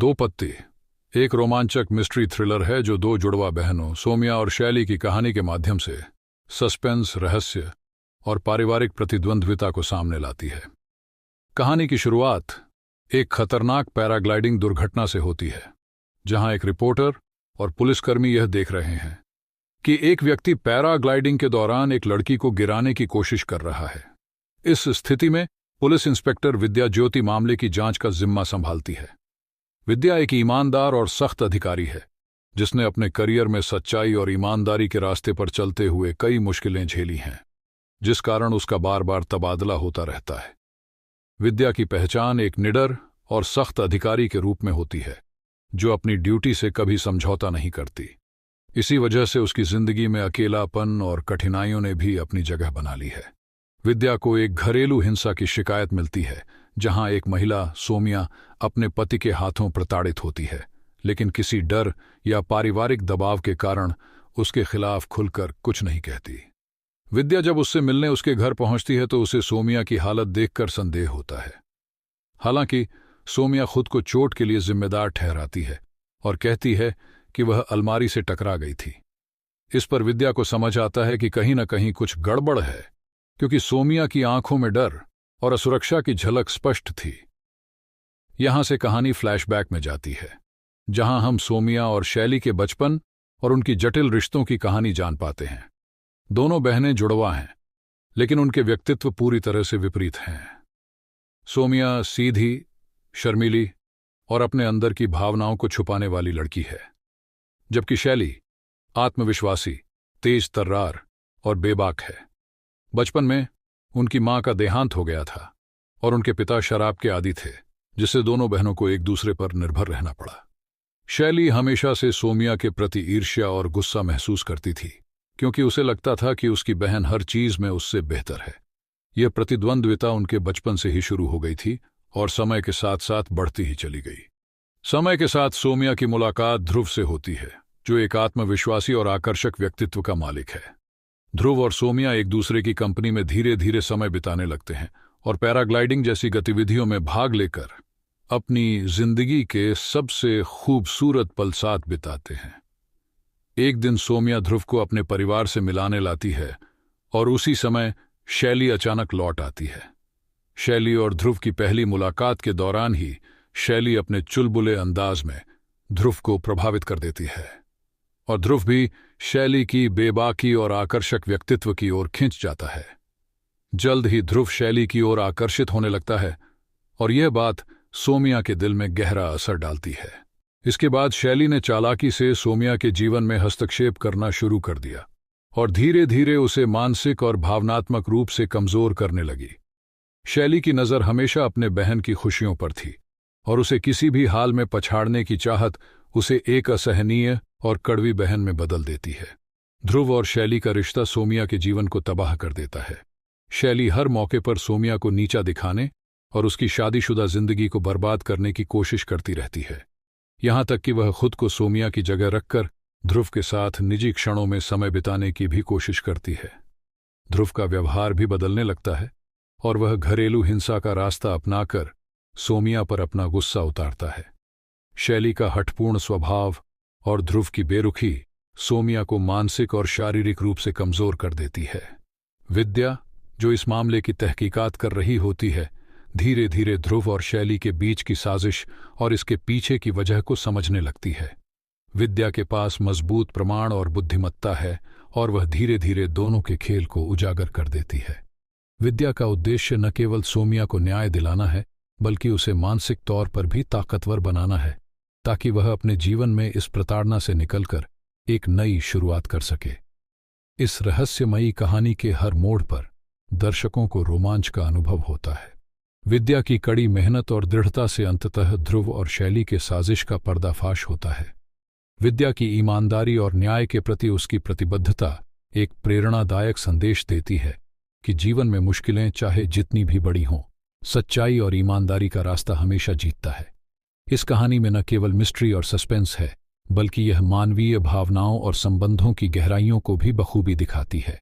दो पत्ती एक रोमांचक मिस्ट्री थ्रिलर है जो दो जुड़वा बहनों सोमिया और शैली की कहानी के माध्यम से सस्पेंस, रहस्य और पारिवारिक प्रतिद्वंद्विता को सामने लाती है। कहानी की शुरुआत एक खतरनाक पैराग्लाइडिंग दुर्घटना से होती है, जहां एक रिपोर्टर और पुलिसकर्मी यह देख रहे हैं कि एक व्यक्ति पैराग्लाइडिंग के दौरान एक लड़की को गिराने की कोशिश कर रहा है। इस स्थिति में पुलिस इंस्पेक्टर विद्या ज्योति मामले की जांच का जिम्मा संभालती है। विद्या एक ईमानदार और सख्त अधिकारी है, जिसने अपने करियर में सच्चाई और ईमानदारी के रास्ते पर चलते हुए कई मुश्किलें झेली हैं, जिस कारण उसका बार बार तबादला होता रहता है। विद्या की पहचान एक निडर और सख्त अधिकारी के रूप में होती है, जो अपनी ड्यूटी से कभी समझौता नहीं करती। इसी वजह से उसकी जिंदगी में अकेलापन और कठिनाइयों ने भी अपनी जगह बना ली है। विद्या को एक घरेलू हिंसा की शिकायत मिलती है, जहां एक महिला सोमिया अपने पति के हाथों प्रताड़ित होती है, लेकिन किसी डर या पारिवारिक दबाव के कारण उसके खिलाफ खुलकर कुछ नहीं कहती। विद्या जब उससे मिलने उसके घर पहुंचती है तो उसे सोमिया की हालत देखकर संदेह होता है। हालांकि सोमिया खुद को चोट के लिए जिम्मेदार ठहराती है और कहती है कि वह अलमारी से टकरा गई थी। इस पर विद्या को समझ आता है कि कहीं न कहीं कुछ गड़बड़ है, क्योंकि सोमिया की आंखों में डर और असुरक्षा की झलक स्पष्ट थी। यहां से कहानी फ्लैशबैक में जाती है, जहां हम सोमिया और शैली के बचपन और उनकी जटिल रिश्तों की कहानी जान पाते हैं। दोनों बहनें जुड़वा हैं, लेकिन उनके व्यक्तित्व पूरी तरह से विपरीत हैं। सोमिया सीधी, शर्मीली और अपने अंदर की भावनाओं को छुपाने वाली लड़की है, जबकि शैली आत्मविश्वासी, तेज तर्रार और बेबाक है। बचपन में उनकी मां का देहांत हो गया था और उनके पिता शराब के आदी थे, जिससे दोनों बहनों को एक दूसरे पर निर्भर रहना पड़ा। शैली हमेशा से सोमिया के प्रति ईर्ष्या और गुस्सा महसूस करती थी, क्योंकि उसे लगता था कि उसकी बहन हर चीज में उससे बेहतर है। यह प्रतिद्वंद्विता उनके बचपन से ही शुरू हो गई थी और समय के साथ साथ बढ़ती ही चली गई। समय के साथ सोमिया की मुलाकात ध्रुव से होती है, जो एक आत्मविश्वासी और आकर्षक व्यक्तित्व का मालिक है। ध्रुव और सोमिया एक दूसरे की कंपनी में धीरे धीरे समय बिताने लगते हैं और पैराग्लाइडिंग जैसी गतिविधियों में भाग लेकर अपनी जिंदगी के सबसे खूबसूरत पल साथ बिताते हैं। एक दिन सोमिया ध्रुव को अपने परिवार से मिलाने लाती है और उसी समय शैली अचानक लौट आती है। शैली और ध्रुव की पहली मुलाकात के दौरान ही शैली अपने चुलबुले अंदाज में ध्रुव को प्रभावित कर देती है और ध्रुव भी शैली की बेबाकी और आकर्षक व्यक्तित्व की ओर खिंच जाता है। जल्द ही ध्रुव शैली की ओर आकर्षित होने लगता है और यह बात सोमिया के दिल में गहरा असर डालती है। इसके बाद शैली ने चालाकी से सोमिया के जीवन में हस्तक्षेप करना शुरू कर दिया और धीरे धीरे उसे मानसिक और भावनात्मक रूप से कमजोर करने लगी। शैली की नज़र हमेशा अपने बहन की खुशियों पर थी और उसे किसी भी हाल में पछाड़ने की चाहत उसे एक असहनीय और कड़वी बहन में बदल देती है। ध्रुव और शैली का रिश्ता सोमिया के जीवन को तबाह कर देता है। शैली हर मौके पर सोमिया को नीचा दिखाने और उसकी शादीशुदा जिंदगी को बर्बाद करने की कोशिश करती रहती है, यहां तक कि वह खुद को सोमिया की जगह रखकर ध्रुव के साथ निजी क्षणों में समय बिताने की भी कोशिश करती है। ध्रुव का व्यवहार भी बदलने लगता है और वह घरेलू हिंसा का रास्ता अपनाकर सोमिया पर अपना गुस्सा उतारता है। शैली का हठपूर्ण स्वभाव और ध्रुव की बेरुखी सोमिया को मानसिक और शारीरिक रूप से कमजोर कर देती है। विद्या, जो इस मामले की तहकीकात कर रही होती है, धीरे धीरे ध्रुव और शैली के बीच की साजिश और इसके पीछे की वजह को समझने लगती है। विद्या के पास मजबूत प्रमाण और बुद्धिमत्ता है और वह धीरे धीरे दोनों के खेल को उजागर कर देती है। विद्या का उद्देश्य न केवल सोमिया को न्याय दिलाना है, बल्कि उसे मानसिक तौर पर भी ताकतवर बनाना है, ताकि वह अपने जीवन में इस प्रताड़ना से निकलकर एक नई शुरुआत कर सके। इस रहस्यमयी कहानी के हर मोड़ पर दर्शकों को रोमांच का अनुभव होता है। विद्या की कड़ी मेहनत और दृढ़ता से अंततः ध्रुव और शैली के साजिश का पर्दाफाश होता है। विद्या की ईमानदारी और न्याय के प्रति उसकी प्रतिबद्धता एक प्रेरणादायक संदेश देती है कि जीवन में मुश्किलें चाहे जितनी भी बड़ी हों, सच्चाई और ईमानदारी का रास्ता हमेशा जीतता है। इस कहानी में न केवल मिस्ट्री और सस्पेंस है, बल्कि यह मानवीय भावनाओं और संबंधों की गहराइयों को भी बखूबी दिखाती है।